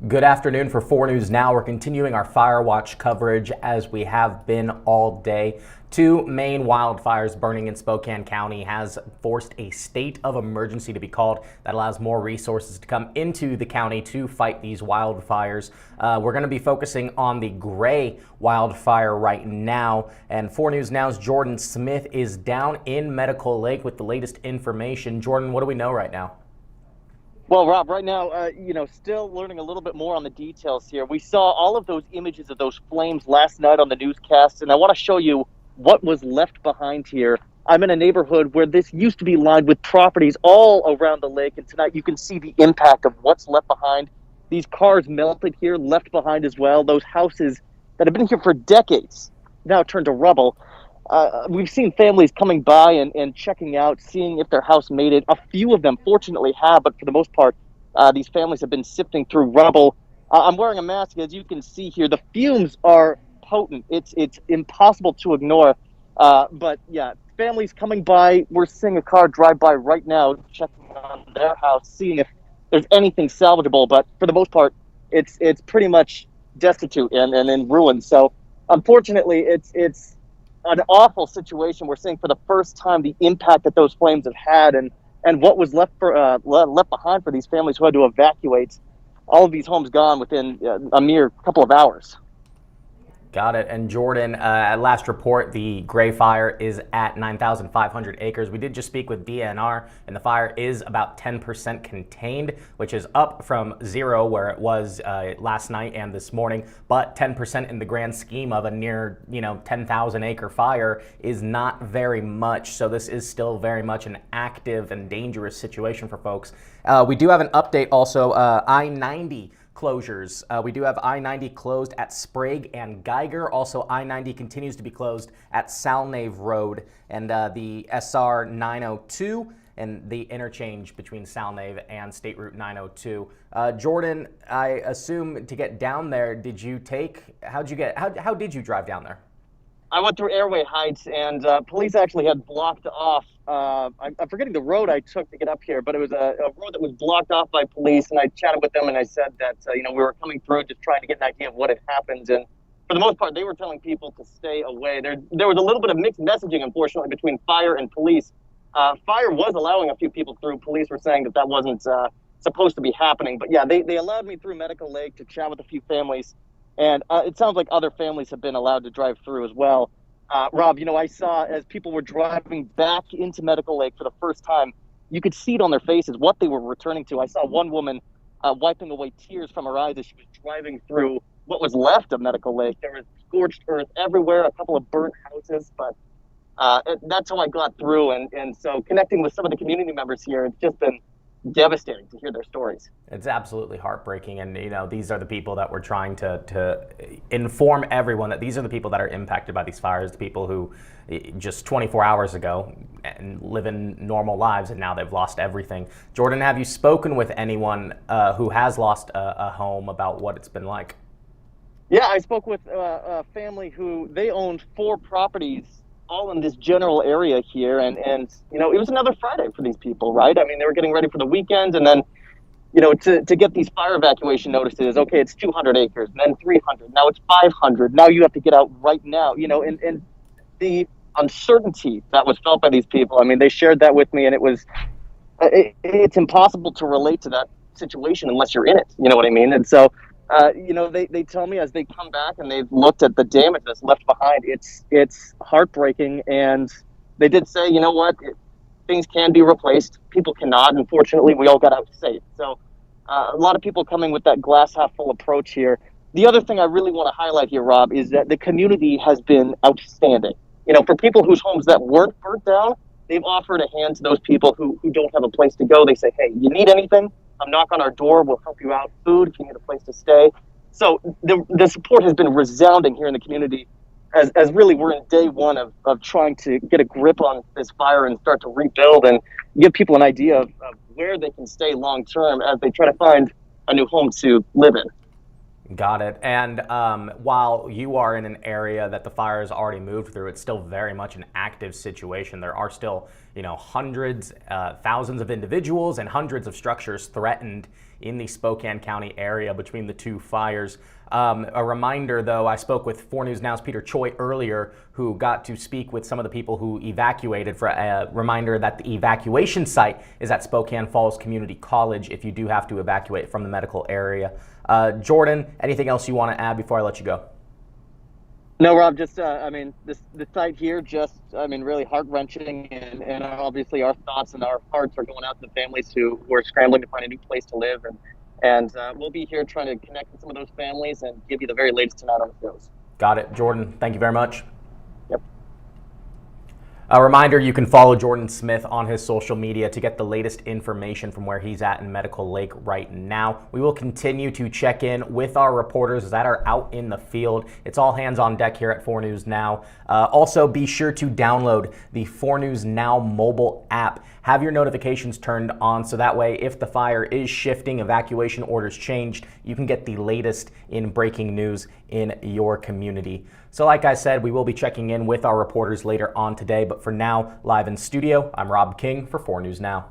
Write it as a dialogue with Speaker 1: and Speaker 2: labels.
Speaker 1: Good afternoon for 4 News Now. We're continuing our fire watch coverage as we have been all day. Two main wildfires burning in Spokane County has forced a state of emergency to be called that allows more resources to come into the county to fight these wildfires. We're going to be focusing on the Gray wildfire right now. And 4 News Now's Jordan Smith is down in Medical Lake with the latest information. Jordan, what do we know right now?
Speaker 2: Well, Rob, right now, still learning a little bit more on the details here. We saw all of those images of those flames last night on the newscast, and I want to show you what was left behind here. I'm in a neighborhood where this used to be lined with properties all around the lake, and tonight you can see the impact of what's left behind. These cars melted here, left behind as well. Those houses that have been here for decades now turned to rubble. We've seen families coming by and checking out, seeing if their house made it. A few of them fortunately have, but for the most part, these families have been sifting through rubble. I'm wearing a mask, as you can see here. The fumes are potent. It's impossible to ignore. But yeah, families coming by. We're seeing a car drive by right now, checking on their house, seeing if there's anything salvageable. But for the most part, it's pretty much destitute and in ruins. So unfortunately, it's an awful situation. We're seeing for the first time the impact that those flames have had and what was left behind for these families who had to evacuate. All of these homes gone within a mere couple of hours.
Speaker 1: Got it. And Jordan, at last report, the Gray fire is at 9,500 acres. We did just speak with DNR, and the fire is about 10% contained, which is up from 0 where it was last night and this morning. But 10% in the grand scheme of a near, 10,000 acre fire is not very much. So this is still very much an active and dangerous situation for folks. We do have an update also, I-90 closures. We do have I-90 closed at Sprague and Geiger. Also, I-90 continues to be closed at Salnave Road and the SR 902 and the interchange between Salnave and State Route 902. Jordan, I assume to get down there, how did you drive down there?
Speaker 2: I went through Airway Heights, and police actually had blocked off. I'm forgetting the road I took to get up here, but it was a road that was blocked off by police. And I chatted with them, and I said that we were coming through, just trying to get an idea of what had happened. And for the most part, they were telling people to stay away. There was a little bit of mixed messaging, unfortunately, between fire and police. Fire was allowing a few people through. Police were saying that wasn't supposed to be happening. But yeah, they allowed me through Medical Lake to chat with a few families. And it sounds like other families have been allowed to drive through as well. Rob, I saw as people were driving back into Medical Lake for the first time, you could see it on their faces what they were returning to. I saw one woman wiping away tears from her eyes as she was driving through what was left of Medical Lake. There was scorched earth everywhere, a couple of burnt houses, but that's how I got through. And so connecting with some of the community members here, it's just been devastating to hear their stories.
Speaker 1: It's absolutely heartbreaking, and these are the people that we're trying to inform everyone that these are the people that are impacted by these fires, the people who just 24 hours ago and living normal lives, and now they've lost everything. Jordan, have you spoken with anyone who has lost a home about what it's been like?
Speaker 2: Yeah, I spoke with a family who they owned 4 properties all in this general area here, and it was another Friday for these people, right? I mean, they were getting ready for the weekend, and then to get these fire evacuation notices, okay, it's 200 acres, and then 300, now it's 500, now you have to get out right now, and the uncertainty that was felt by these people. I mean, they shared that with me, and it's impossible to relate to that situation unless you're in it, you know what I mean? And so they tell me as they come back and they've looked at the damage that's left behind, it's heartbreaking. And they did say, things can be replaced. People cannot. Unfortunately, we all got out safe. So a lot of people coming with that glass half full approach here. The other thing I really want to highlight here, Rob, is that the community has been outstanding. For people whose homes that weren't burnt down, they've offered a hand to those people who don't have a place to go. They say, hey, you need anything? Knock on our door. We'll help you out. Food, if you need a place to stay. So the support has been resounding here in the community as really we're in day one of trying to get a grip on this fire and start to rebuild and give people an idea of where they can stay long term as they try to find a new home to live in.
Speaker 1: Got it. And while you are in an area that the fire has already moved through, it's still very much an active situation. There are still, hundreds, thousands of individuals and hundreds of structures threatened in the Spokane County area between the two fires. A reminder, though, I spoke with 4 News Now's Peter Choi earlier, who got to speak with some of the people who evacuated. For a reminder that the evacuation site is at Spokane Falls Community College if you do have to evacuate from the medical area. Jordan, anything else you want to add before I let you go?
Speaker 2: No, Rob, just, the site here, really heart-wrenching, and obviously our thoughts and our hearts are going out to the families who are scrambling to find a new place to live, and we'll be here trying to connect with some of those families and give you the very latest tonight on the shows.
Speaker 1: Got it. Jordan, thank you very much.
Speaker 2: Yep.
Speaker 1: A reminder, you can follow Jordan Smith on his social media to get the latest information from where he's at in Medical Lake right now. We will continue to check in with our reporters that are out in the field. It's all hands on deck here at 4 News Now. Also, be sure to download the 4 News Now mobile app. Have your notifications turned on so that way if the fire is shifting, evacuation orders changed, you can get the latest in breaking news in your community. So like I said, we will be checking in with our reporters later on today, but for now, live in studio, I'm Rob King for 4 News Now.